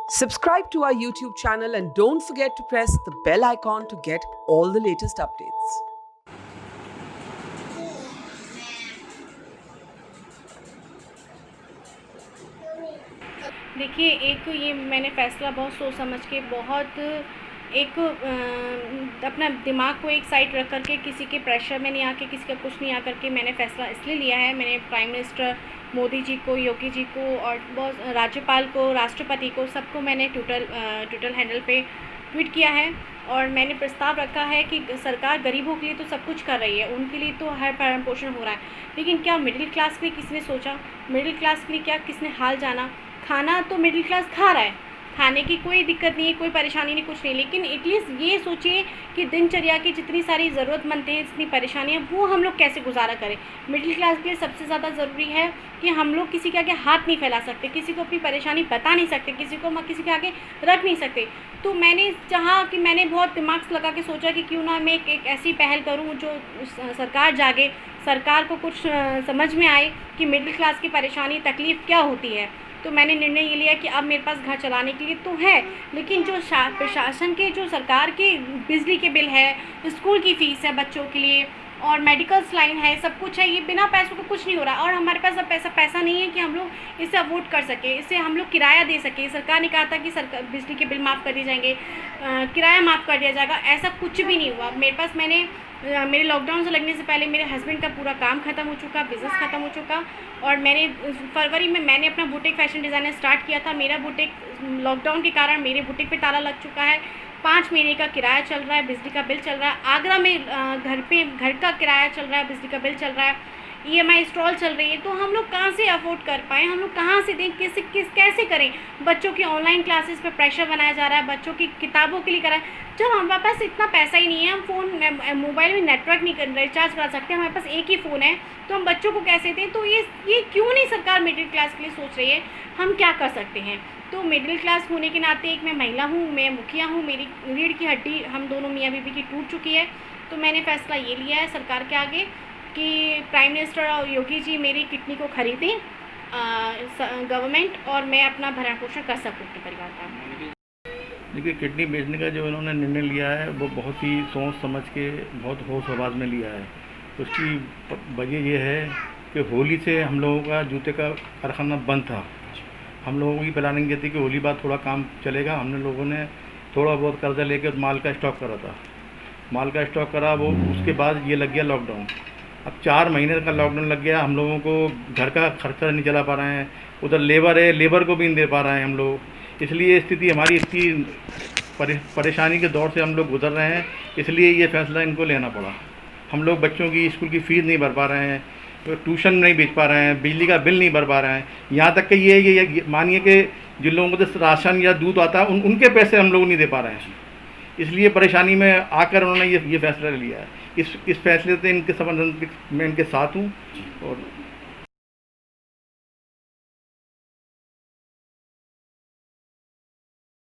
Subscribe to our YouTube channel and don't forget to press the bell icon to get all the latest updates. देखिए, एक ये मैंने फ़ैसला बहुत सोच समझ के बहुत एक अपना दिमाग को एक साइड रख कर के किसी के प्रेशर में नहीं आके किसी का कुछ नहीं आकर के मैंने फ़ैसला इसलिए लिया है। मैंने प्राइम मिनिस्टर मोदी जी को, योगी जी को और बहुत राज्यपाल को, राष्ट्रपति को, सबको मैंने ट्विटर हैंडल पे ट्वीट किया है और मैंने प्रस्ताव रखा है कि सरकार गरीबों के लिए तो सब कुछ कर रही है, उनके लिए तो हर भरण पोषण हो रहा है, लेकिन क्या मिडिल क्लास के लिए किसने सोचा? मिडिल क्लास के लिए क्या किसने हाल जाना? खाना तो मिडिल क्लास खा रहा है, खाने की कोई दिक्कत नहीं है, कोई परेशानी नहीं, कुछ नहीं, लेकिन एटलीस्ट ये सोचिए कि दिनचर्या की जितनी सारी ज़रूरतमंद हैं, जितनी परेशानियाँ, वो हम लोग कैसे गुजारा करें। मिडिल क्लास के लिए सबसे ज़्यादा ज़रूरी है कि हम लोग किसी के आगे हाथ नहीं फैला सकते, किसी को अपनी परेशानी बता नहीं सकते, किसी के आगे रख नहीं सकते। तो मैंने चाहा कि मैंने बहुत दिमाग लगा के सोचा कि क्यों ना मैं एक ऐसी पहल करूँ जो सरकार जागे, सरकार को कुछ समझ में आए कि मिडिल क्लास की परेशानी, तकलीफ़ क्या होती है। तो मैंने निर्णय ये लिया कि अब मेरे पास घर चलाने के लिए तो है, लेकिन जो प्रशासन के, जो सरकार के बिजली के बिल है, स्कूल की फ़ीस है बच्चों के लिए और मेडिकल्स लाइन है, सब कुछ है, ये बिना पैसों को कुछ नहीं हो रहा और हमारे पास अब पैसा नहीं है कि हम लोग इसे अफोर्ड कर सके, इसे हम लोग किराया दे सके। सरकार ने कहा था कि सरकार बिजली के बिल माफ़ कर दिए जाएंगे, किराया माफ़ कर दिया जाएगा, ऐसा कुछ भी नहीं हुआ। मेरे पास मेरे लॉकडाउन से लगने से पहले मेरे हस्बैंड का पूरा काम ख़त्म हो चुका, बिज़नेस ख़त्म हो चुका और मैंने फरवरी में मैंने अपना बुटीक फैशन डिज़ाइनर स्टार्ट किया था। मेरा बुटीक लॉकडाउन के कारण मेरे बुटीक पे ताला लग चुका है, 5 महीने का किराया चल रहा है, बिजली का बिल चल रहा है, आगरा में घर का किराया चल रहा है, बिजली का बिल चल रहा है, EMI स्टॉल चल रही है। तो हम लोग कहाँ से अफोर्ड कर पाएँ, हम लोग कहाँ से दें, कैसे करें? बच्चों की ऑनलाइन क्लासेस पे प्रेशर बनाया जा रहा है, बच्चों की किताबों के लिए कराएं, जब हमारे पास इतना पैसा ही नहीं है, हम मोबाइल में नेटवर्क नहीं कर रिचार्ज करा सकते, हमारे पास एक ही फ़ोन है, तो हम बच्चों को कैसे दें? तो ये क्यों नहीं सरकार मिडिल क्लास के लिए सोच रही है? हम क्या कर सकते हैं? तो मिडिल क्लास होने के नाते एक मैं महिला हूँ, मैं मुखिया हूँ, मेरी रीढ़ की हड्डी हम दोनों मियाँ बीवी की टूट चुकी है। तो मैंने फ़ैसला ये लिया है सरकार के आगे कि प्राइम मिनिस्टर और योगी जी मेरी किडनी को ख़रीदें गवर्नमेंट, और मैं अपना भरण पोषण कर सकूँ अपने परिवार का। देखिए, किडनी बेचने का जो इन्होंने निर्णय लिया है वो बहुत ही सोच समझ के, बहुत होश आवाज़ में लिया है। उसकी वजह ये है कि होली से हम लोगों का जूते का कारखाना बंद था। हम लोगों की प्लानिंग ये थी कि होली बाद थोड़ा काम चलेगा। हमने लोगों ने थोड़ा बहुत कर्जा लेकर माल का स्टॉक करा था, माल का स्टॉक करा, वो उसके बाद ये लग गया लॉकडाउन। अब 4 महीने का लॉकडाउन लग गया, हम लोगों को घर का खर्चा नहीं चला पा रहे हैं, उधर लेबर है, लेबर को भी नहीं दे पा रहे हैं हम लोग। इसलिए स्थिति हमारी इतनी परेशानी के दौर से हम लोग गुजर रहे हैं, इसलिए ये फैसला इनको लेना पड़ा। हम लोग बच्चों की स्कूल की फ़ीस नहीं भर पा रहे हैं, ट्यूशन नहीं भेज पा रहे हैं, बिजली का बिल नहीं भर पा रहे हैं, यहाँ तक कि ये मानिए कि जिन लोगों को राशन या दूध आता है उनके पैसे हम लोग नहीं दे पा रहे हैं। इसलिए परेशानी में आकर उन्होंने ये फैसला लिया है। इस फैसले से इनके समर्थन में इनके साथ हूँ और